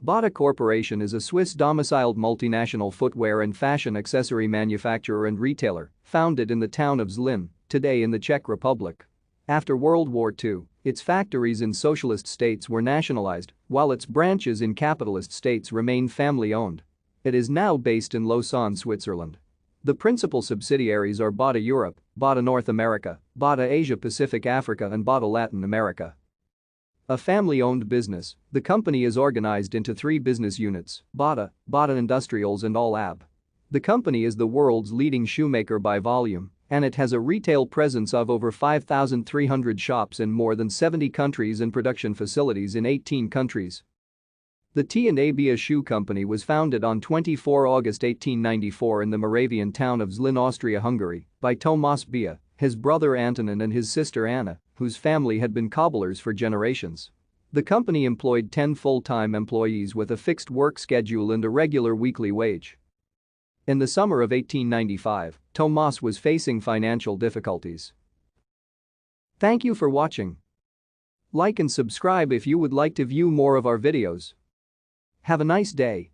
Bata Corporation is a Swiss-domiciled multinational footwear and fashion accessory manufacturer and retailer, founded in the town of Zlín, today in the Czech Republic. After World War II, its factories in socialist states were nationalized, while its branches in capitalist states remain family-owned. It is now based in Lausanne, Switzerland. The principal subsidiaries are Bata Europe, Bata North America, Bata Asia Pacific Africa and Bata Latin America. A family-owned business, the company is organized into three business units: Bata, Bata Industrials and All AB. The company is the world's leading shoemaker by volume, and it has a retail presence of over 5,300 shops in more than 70 countries and production facilities in 18 countries. The T&ABA Shoe Company was founded on 24 August 1894 in the Moravian town of Zlín, Austria-Hungary, by Tomáš Bia, his brother Antonin and his sister Anna, whose family had been cobblers for generations. The company employed 10 full-time employees with a fixed work schedule and a regular weekly wage. In the summer of 1895, Tomáš was facing financial difficulties. Thank you for watching. Like and subscribe if you would like to view more of our videos. Have a nice day.